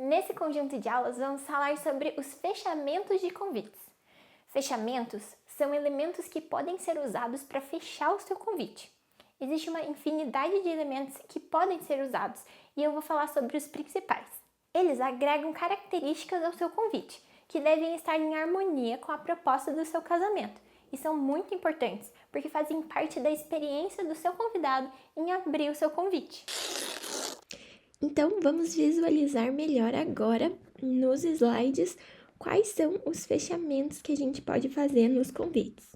Nesse conjunto de aulas, vamos falar sobre os fechamentos de convites. Fechamentos são elementos que podem ser usados para fechar o seu convite. Existe uma infinidade de elementos que podem ser usados e eu vou falar sobre os principais. Eles agregam características ao seu convite, que devem estar em harmonia com a proposta do seu casamento e são muito importantes porque fazem parte da experiência do seu convidado em abrir o seu convite. Então, vamos visualizar melhor agora nos slides quais são os fechamentos que a gente pode fazer nos convites.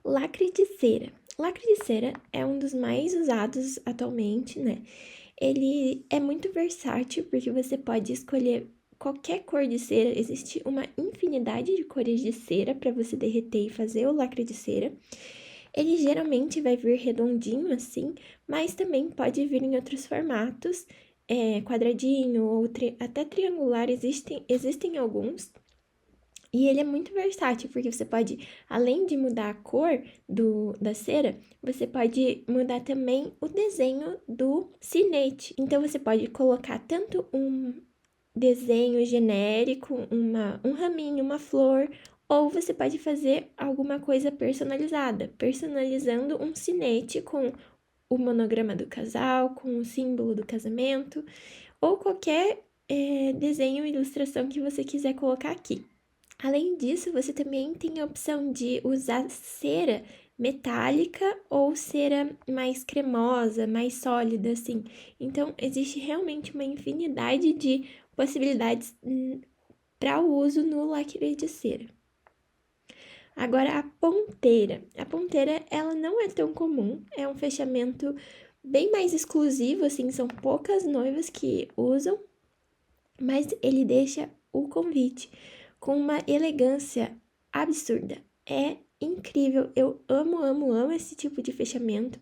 Lacre de cera. Lacre de cera é um dos mais usados atualmente, né? Ele é muito versátil porque você pode escolher qualquer cor de cera. Existe uma infinidade de cores de cera para você derreter e fazer o lacre de cera. Ele geralmente vai vir redondinho assim, mas também pode vir em outros formatos, quadradinho ou até triangular, existem alguns. E ele é muito versátil, porque você pode, além de mudar a cor da cera, você pode mudar também o desenho do sinete. Então, você pode colocar tanto um desenho genérico, um raminho, uma flor, ou você pode fazer alguma coisa personalizada, personalizando um sinete com o monograma do casal, com o símbolo do casamento, ou qualquer desenho ou ilustração que você quiser colocar aqui. Além disso, você também tem a opção de usar cera metálica ou cera mais cremosa, mais sólida, assim. Então, existe realmente uma infinidade de possibilidades para o uso no lacre de cera. Agora, a ponteira. A ponteira, ela não é tão comum, é um fechamento bem mais exclusivo, assim, são poucas noivas que usam, mas ele deixa o convite com uma elegância absurda. É incrível, eu amo esse tipo de fechamento.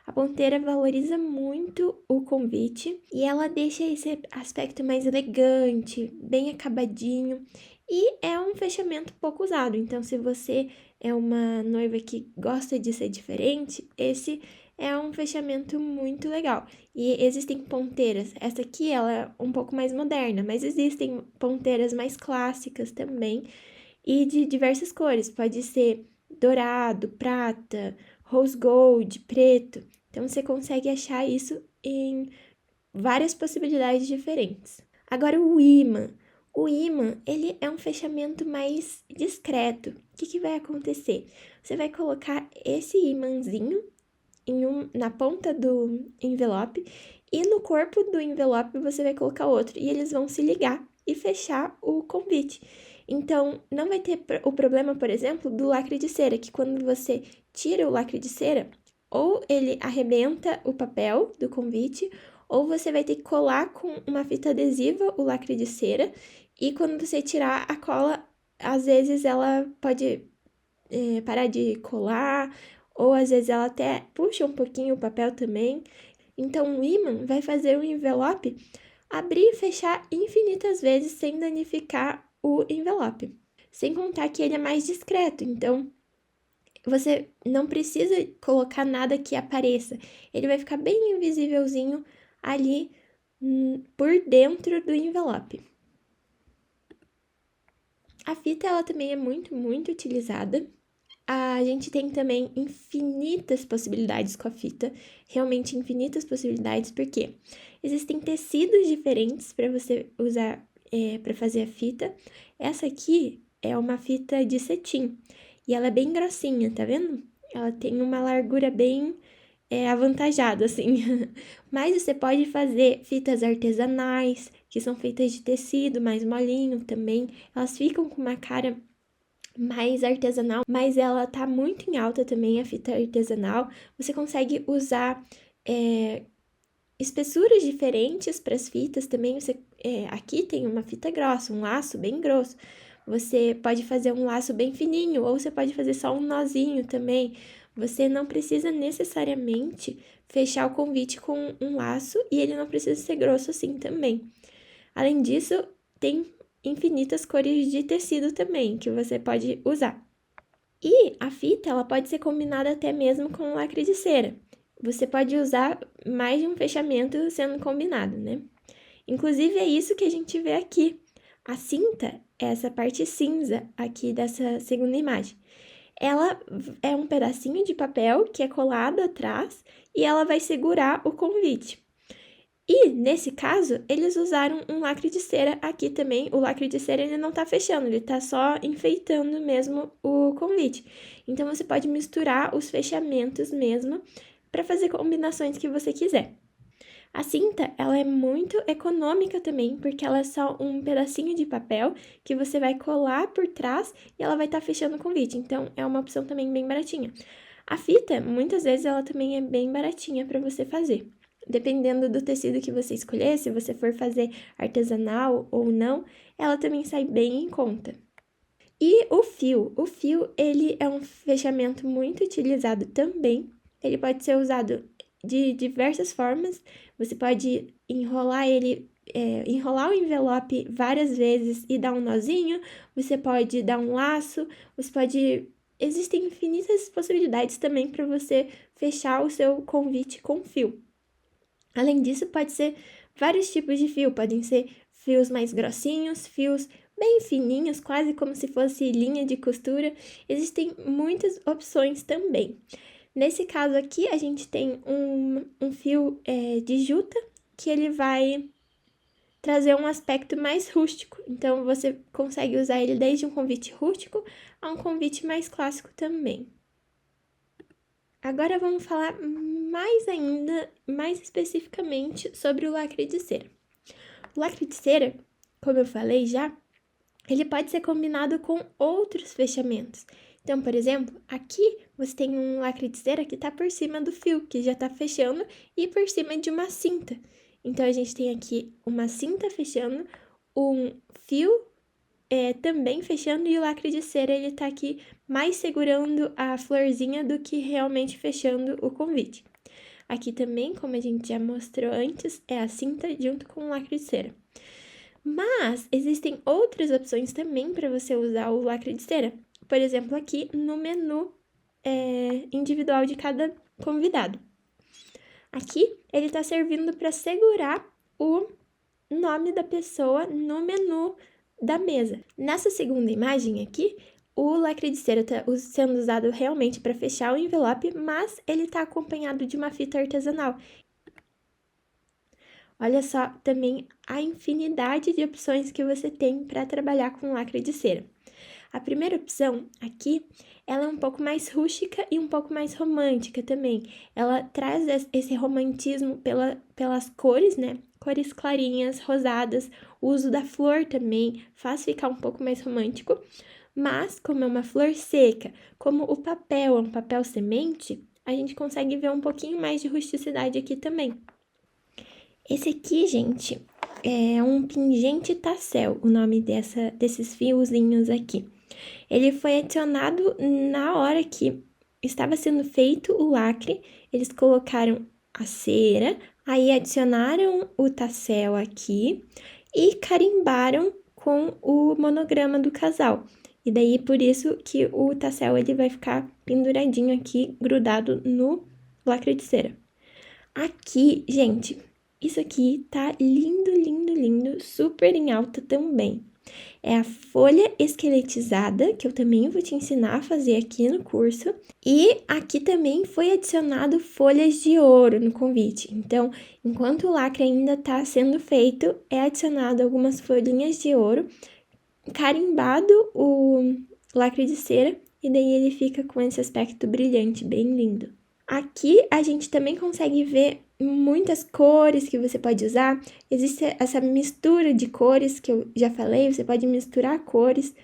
A ponteira valoriza muito o convite e ela deixa esse aspecto mais elegante, bem acabadinho. E é um fechamento pouco usado, então se você é uma noiva que gosta de ser diferente, esse é um fechamento muito legal. E existem ponteiras, essa aqui ela é um pouco mais moderna, mas existem ponteiras mais clássicas também e de diversas cores, pode ser dourado, prata, rose gold, preto. Então você consegue achar isso em várias possibilidades diferentes. Agora o imã. O imã, ele é um fechamento mais discreto. O que vai acontecer? Você vai colocar esse imãzinho na ponta do envelope e no corpo do envelope você vai colocar outro e eles vão se ligar e fechar o convite. Então, não vai ter o problema, por exemplo, do lacre de cera, que quando você tira o lacre de cera, ou ele arrebenta o papel do convite, ou você vai ter que colar com uma fita adesiva o lacre de cera, e quando você tirar a cola, às vezes ela pode parar de colar, ou às vezes ela até puxa um pouquinho o papel também. Então, o ímã vai fazer o envelope abrir e fechar infinitas vezes sem danificar o envelope. Sem contar que ele é mais discreto, então você não precisa colocar nada que apareça. Ele vai ficar bem invisívelzinho ali por dentro do envelope. A fita, ela também é muito utilizada. A gente tem também infinitas possibilidades com a fita, realmente infinitas possibilidades, porque existem tecidos diferentes para você usar para fazer a fita. Essa aqui é uma fita de cetim e ela é bem grossinha, tá vendo? Ela tem uma largura bem avantajada, assim. Mas você pode fazer fitas artesanais, que são feitas de tecido mais molinho também. Elas ficam com uma cara mais artesanal, mas ela tá muito em alta também, a fita artesanal. Você consegue usar espessuras diferentes para as fitas também. Aqui tem uma fita grossa, um laço bem grosso. Você pode fazer um laço bem fininho, ou você pode fazer só um nozinho também. Você não precisa necessariamente fechar o convite com um laço e ele não precisa ser grosso assim também. Além disso, tem infinitas cores de tecido também que você pode usar. E a fita, ela pode ser combinada até mesmo com lacre de cera. Você pode usar mais de um fechamento sendo combinado, né? Inclusive, é isso que a gente vê aqui. A cinta é essa parte cinza aqui dessa segunda imagem. Ela é um pedacinho de papel que é colado atrás e ela vai segurar o convite. E, nesse caso, eles usaram um lacre de cera aqui também. O lacre de cera, ele não tá fechando, ele tá só enfeitando mesmo o convite. Então, você pode misturar os fechamentos mesmo para fazer combinações que você quiser. A cinta, ela é muito econômica também, porque ela é só um pedacinho de papel que você vai colar por trás e ela vai estar fechando o convite. Então, é uma opção também bem baratinha. A fita, muitas vezes, ela também é bem baratinha para você fazer. Dependendo do tecido que você escolher, se você for fazer artesanal ou não, ela também sai bem em conta. E o fio, ele é um fechamento muito utilizado também. Ele pode ser usado de diversas formas. Você pode enrolar ele, enrolar o envelope várias vezes e dar um nozinho. Você pode dar um laço. Existem infinitas possibilidades também para você fechar o seu convite com fio. Além disso, pode ser vários tipos de fio. Podem ser fios mais grossinhos, fios bem fininhos, quase como se fosse linha de costura. Existem muitas opções também. Nesse caso aqui, a gente tem um fio de juta, que ele vai trazer um aspecto mais rústico. Então, você consegue usar ele desde um convite rústico a um convite mais clássico também. Agora, vamos falar mais especificamente sobre o lacre de cera. O lacre de cera, como eu falei já, ele pode ser combinado com outros fechamentos. Então, por exemplo, aqui você tem um lacre de cera que está por cima do fio, que já está fechando, e por cima de uma cinta. Então, a gente tem aqui uma cinta fechando, um fio também fechando, e o lacre de cera, ele tá aqui mais segurando a florzinha do que realmente fechando o convite. Aqui também, como a gente já mostrou antes, é a cinta junto com o lacre de cera. Mas existem outras opções também para você usar o lacre de cera. Por exemplo, aqui no menu individual de cada convidado. Aqui, ele está servindo para segurar o nome da pessoa no menu da mesa. Nessa segunda imagem aqui, o lacre de cera está sendo usado realmente para fechar o envelope, mas ele está acompanhado de uma fita artesanal. Olha só também a infinidade de opções que você tem para trabalhar com lacre de cera. A primeira opção aqui, ela é um pouco mais rústica e um pouco mais romântica também. Ela traz esse romantismo pelas cores, né? Cores clarinhas, rosadas, o uso da flor também faz ficar um pouco mais romântico. Mas, como é uma flor seca, como o papel é um papel semente, a gente consegue ver um pouquinho mais de rusticidade aqui também. Esse aqui, gente, é um pingente tassel, o nome desses fiozinhos aqui. Ele foi adicionado na hora que estava sendo feito o lacre, eles colocaram a cera, aí adicionaram o tassel aqui e carimbaram com o monograma do casal. E daí, por isso que o tassel ele vai ficar penduradinho aqui, grudado no lacre de cera. Aqui, gente, isso aqui tá lindo, lindo, lindo, super em alta também. É a folha esqueletizada, que eu também vou te ensinar a fazer aqui no curso. E aqui também foi adicionado folhas de ouro no convite. Então, enquanto o lacre ainda está sendo feito, é adicionado algumas folhinhas de ouro, carimbado o lacre de cera, e daí ele fica com esse aspecto brilhante, bem lindo. Aqui a gente também consegue ver muitas cores que você pode usar. Existe essa mistura de cores que eu já falei, você pode misturar cores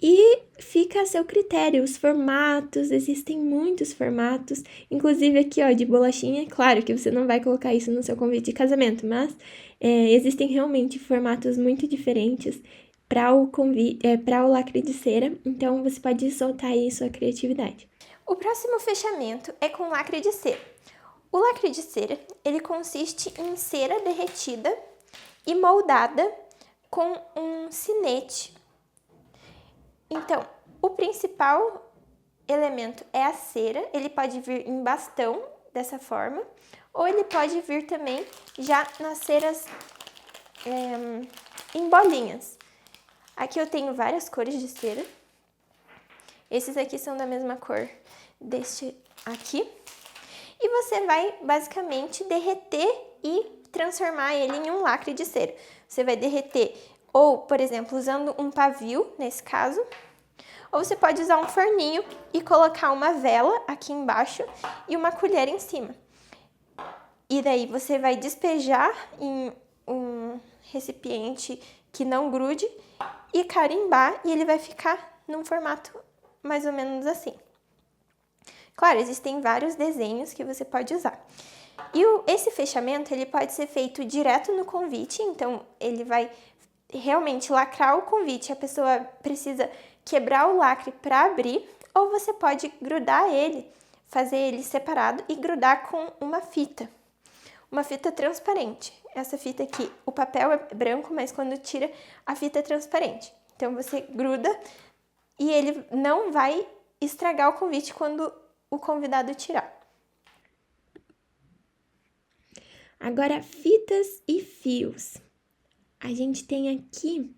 e fica a seu critério. Os formatos, existem muitos formatos, inclusive aqui, ó, de bolachinha. Claro que você não vai colocar isso no seu convite de casamento, mas existem realmente formatos muito diferentes para o lacre de cera, então você pode soltar aí sua criatividade. O próximo fechamento é com lacre de cera. O lacre de cera, ele consiste em cera derretida e moldada com um sinete. Então, o principal elemento é a cera, ele pode vir em bastão, dessa forma, ou ele pode vir também já nas ceras em bolinhas. Aqui eu tenho várias cores de cera. Esses aqui são da mesma cor deste aqui. E você vai basicamente derreter e transformar ele em um lacre de cera. Você vai derreter ou, por exemplo, usando um pavio, nesse caso, ou você pode usar um forninho e colocar uma vela aqui embaixo e uma colher em cima. E daí você vai despejar em um recipiente que não grude e carimbar, e ele vai ficar num formato mais ou menos assim. Claro, existem vários desenhos que você pode usar. E esse fechamento, ele pode ser feito direto no convite, então ele vai realmente lacrar o convite, a pessoa precisa quebrar o lacre para abrir, ou você pode grudar ele, fazer ele separado e grudar com uma fita transparente. Essa fita aqui, o papel é branco, mas quando tira, a fita é transparente. Então você gruda e ele não vai estragar o convite quando o convidado tirar. Agora, fitas e fios. A gente tem aqui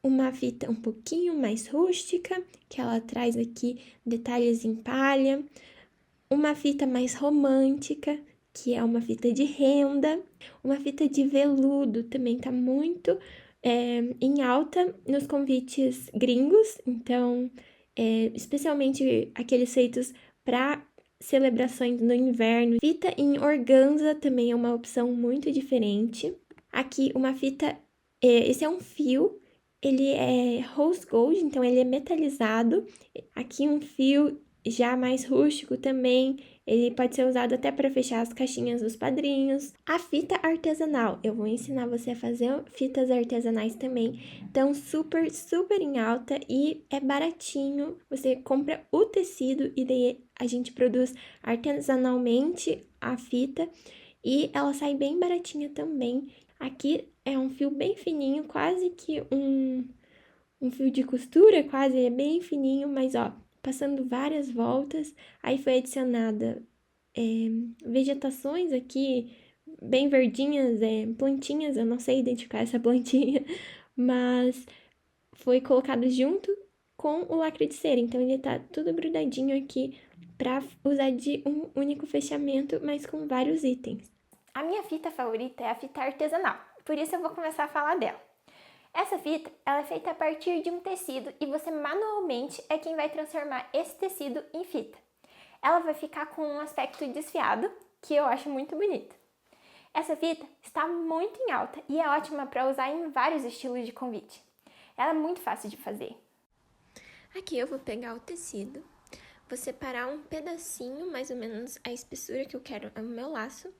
uma fita um pouquinho mais rústica, que ela traz aqui detalhes em palha. Uma fita mais romântica, que é uma fita de renda. Uma fita de veludo também tá muito em alta nos convites gringos. Então, especialmente aqueles feitos para celebrações no inverno. Fita em organza também é uma opção muito diferente. Aqui, uma fita, esse é um fio, ele é rose gold, então ele é metalizado. Aqui um fio já mais rústico também, ele pode ser usado até para fechar as caixinhas dos padrinhos. A fita artesanal, eu vou ensinar você a fazer fitas artesanais também. Então, super em alta e é baratinho. Você compra o tecido e daí a gente produz artesanalmente a fita e ela sai bem baratinha também. Aqui é um fio bem fininho, quase que um fio de costura, quase, é bem fininho, mas ó, passando várias voltas, aí foi adicionada vegetações aqui, bem verdinhas, plantinhas, eu não sei identificar essa plantinha, mas foi colocado junto com o lacre de cera, então ele tá tudo grudadinho aqui pra usar de um único fechamento, mas com vários itens. A minha fita favorita é a fita artesanal, por isso eu vou começar a falar dela. Essa fita, ela é feita a partir de um tecido e você manualmente é quem vai transformar esse tecido em fita. Ela vai ficar com um aspecto desfiado, que eu acho muito bonito. Essa fita está muito em alta e é ótima para usar em vários estilos de convite. Ela é muito fácil de fazer. Aqui eu vou pegar o tecido, vou separar um pedacinho, mais ou menos a espessura que eu quero no meu laço.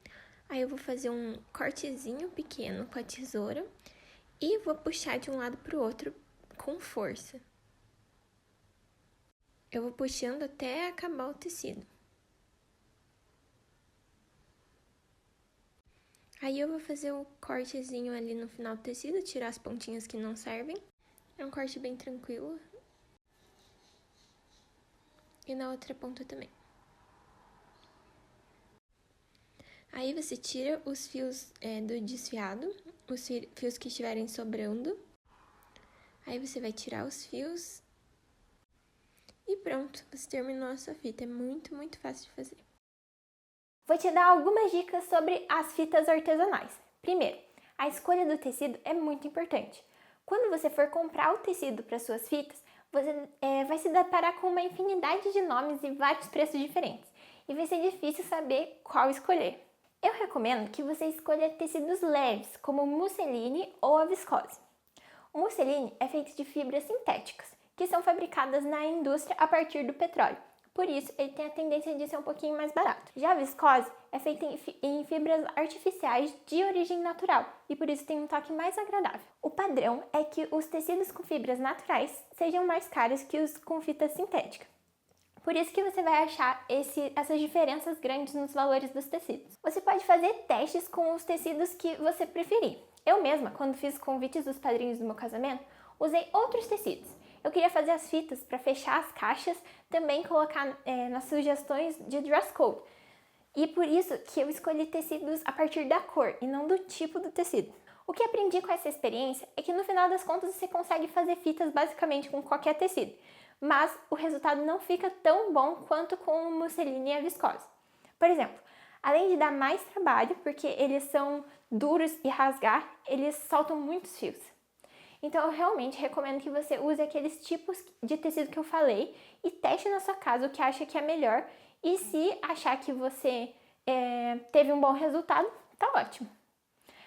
Aí eu vou fazer um cortezinho pequeno com a tesoura e vou puxar de um lado para o outro com força. Eu vou puxando até acabar o tecido. Aí eu vou fazer o cortezinho ali no final do tecido, tirar as pontinhas que não servem. É um corte bem tranquilo. E na outra ponta também. Aí você tira os fios do desfiado, os fios que estiverem sobrando. Aí você vai tirar os fios. E pronto, você terminou a sua fita. É muito fácil de fazer. Vou te dar algumas dicas sobre as fitas artesanais. Primeiro, a escolha do tecido é muito importante. Quando você for comprar o tecido para suas fitas, você vai se deparar com uma infinidade de nomes e vários preços diferentes. E vai ser difícil saber qual escolher. Eu recomendo que você escolha tecidos leves, como o musseline ou a viscose. O musseline é feito de fibras sintéticas, que são fabricadas na indústria a partir do petróleo. Por isso, ele tem a tendência de ser um pouquinho mais barato. Já a viscose é feita em fibras artificiais de origem natural e por isso tem um toque mais agradável. O padrão é que os tecidos com fibras naturais sejam mais caros que os com fita sintética. Por isso que você vai achar essas diferenças grandes nos valores dos tecidos. Você pode fazer testes com os tecidos que você preferir. Eu mesma, quando fiz convites dos padrinhos do meu casamento, usei outros tecidos. Eu queria fazer as fitas para fechar as caixas, também colocar nas sugestões de dress code. E por isso que eu escolhi tecidos a partir da cor e não do tipo do tecido. O que aprendi com essa experiência é que no final das contas você consegue fazer fitas basicamente com qualquer tecido, mas o resultado não fica tão bom quanto com o musseline e a viscose. Por exemplo, além de dar mais trabalho, porque eles são duros e rasgar, eles soltam muitos fios. Então eu realmente recomendo que você use aqueles tipos de tecido que eu falei e teste na sua casa o que acha que é melhor, e se achar que você teve um bom resultado, tá ótimo.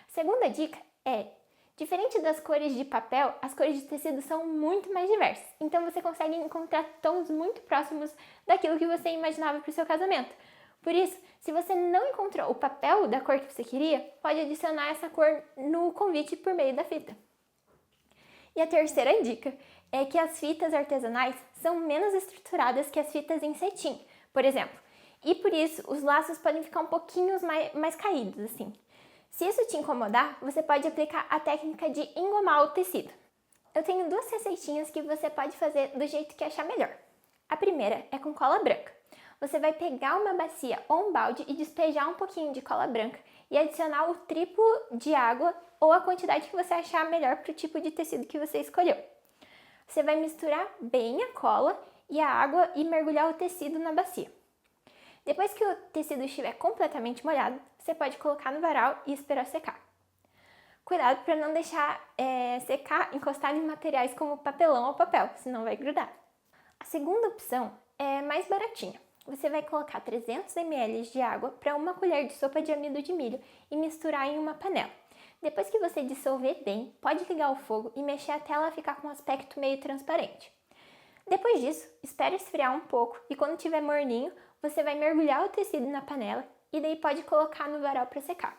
Segunda dica é, diferente das cores de papel, as cores de tecido são muito mais diversas, então você consegue encontrar tons muito próximos daquilo que você imaginava para o seu casamento. Por isso, se você não encontrou o papel da cor que você queria, pode adicionar essa cor no convite por meio da fita. E a terceira dica é que as fitas artesanais são menos estruturadas que as fitas em cetim, por exemplo, e por isso os laços podem ficar um pouquinho mais caídos, assim. Se isso te incomodar, você pode aplicar a técnica de engomar o tecido. Eu tenho 2 receitinhas que você pode fazer do jeito que achar melhor. A primeira é com cola branca. Você vai pegar uma bacia ou um balde e despejar um pouquinho de cola branca e adicionar o triplo de água ou a quantidade que você achar melhor para o tipo de tecido que você escolheu. Você vai misturar bem a cola e a água e mergulhar o tecido na bacia. Depois que o tecido estiver completamente molhado, você pode colocar no varal e esperar secar. Cuidado para não deixar secar encostado em materiais como papelão ou papel, senão vai grudar. A segunda opção é mais baratinha. Você vai colocar 300 ml de água para 1 colher de sopa de amido de milho e misturar em uma panela. Depois que você dissolver bem, pode ligar o fogo e mexer até ela ficar com um aspecto meio transparente. Depois disso, espere esfriar um pouco e quando estiver morninho, você vai mergulhar o tecido na panela e daí pode colocar no varal para secar.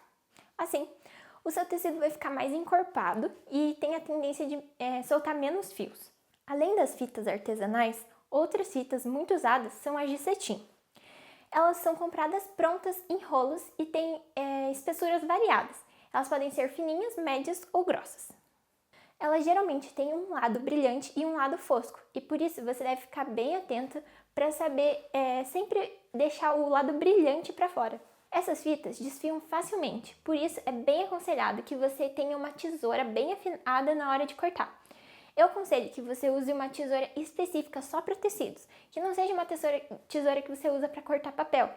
Assim, o seu tecido vai ficar mais encorpado e tem a tendência de soltar menos fios. Além das fitas artesanais, outras fitas muito usadas são as de cetim. Elas são compradas prontas em rolos e têm espessuras variadas. Elas podem ser fininhas, médias ou grossas. Elas geralmente têm um lado brilhante e um lado fosco, e por isso você deve ficar bem atento para saber sempre deixar o lado brilhante para fora. Essas fitas desfiam facilmente, por isso é bem aconselhado que você tenha uma tesoura bem afinada na hora de cortar. Eu aconselho que você use uma tesoura específica só para tecidos, que não seja uma tesoura que você usa para cortar papel.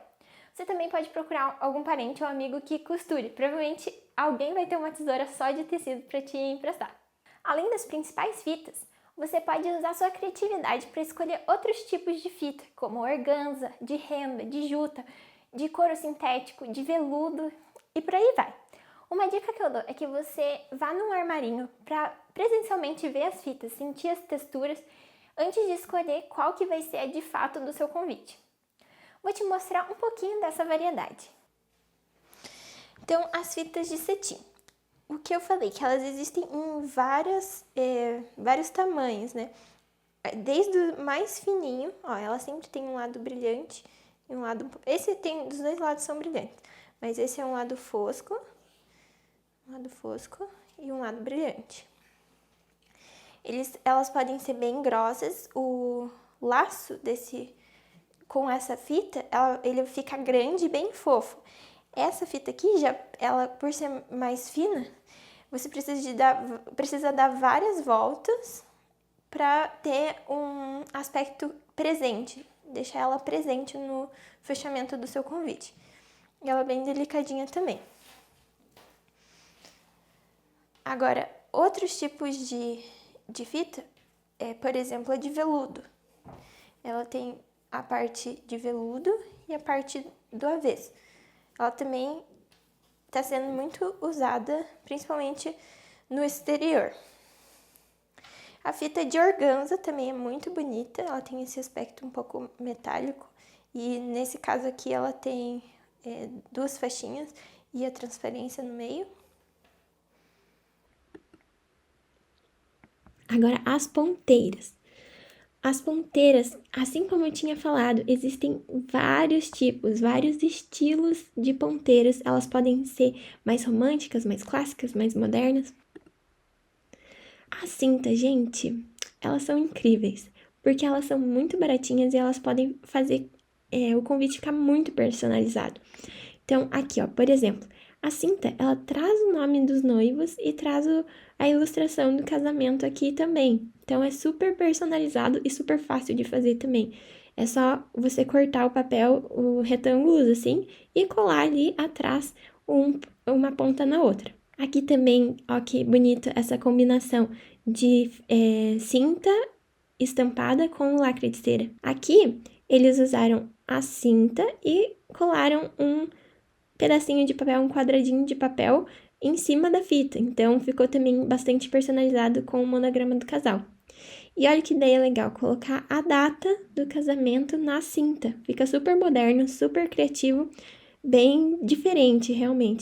Você também pode procurar algum parente ou amigo que costure, provavelmente alguém vai ter uma tesoura só de tecido para te emprestar. Além das principais fitas, você pode usar sua criatividade para escolher outros tipos de fita, como organza, de renda, de juta, de couro sintético, de veludo e por aí vai. Uma dica que eu dou é que você vá num armarinho para presencialmente ver as fitas, sentir as texturas, antes de escolher qual que vai ser de fato do seu convite. Vou te mostrar um pouquinho dessa variedade. Então, as fitas de cetim. O que eu falei, que elas existem em vários tamanhos, né? Desde o mais fininho, ó, ela sempre tem um lado brilhante e um lado... Esse tem, dos dois lados são brilhantes, mas esse é um lado fosco e um lado brilhante. Elas podem ser bem grossas, o laço com essa fita, ele fica grande e bem fofo. Essa fita aqui, ela por ser mais fina, você precisa dar várias voltas para ter um aspecto presente, deixar ela presente no fechamento do seu convite. E ela é bem delicadinha também. Agora, outros tipos de fita, por exemplo, a de veludo. Ela tem a parte de veludo e a parte do avesso. Ela também está sendo muito usada, principalmente no exterior. A fita de organza também é muito bonita, ela tem esse aspecto um pouco metálico e nesse caso aqui ela tem 2 faixinhas e a transparência no meio. Agora, as ponteiras. As ponteiras, assim como eu tinha falado, existem vários tipos, vários estilos de ponteiras. Elas podem ser mais românticas, mais clássicas, mais modernas. As cintas, gente, elas são incríveis, porque elas são muito baratinhas e elas podem fazer o convite ficar muito personalizado. Então, aqui, ó, por exemplo, A cinta, ela traz o nome dos noivos e traz a ilustração do casamento aqui também. Então, é super personalizado e super fácil de fazer também. É só você cortar o papel, o retângulos assim, e colar ali atrás uma ponta na outra. Aqui também, ó que bonito essa combinação de cinta estampada com lacre de cera. Aqui, eles usaram a cinta e colaram um pedacinho de papel, um quadradinho de papel em cima da fita. Então, ficou também bastante personalizado com o monograma do casal. E olha que ideia legal, colocar a data do casamento na cinta. Fica super moderno, super criativo, bem diferente, realmente.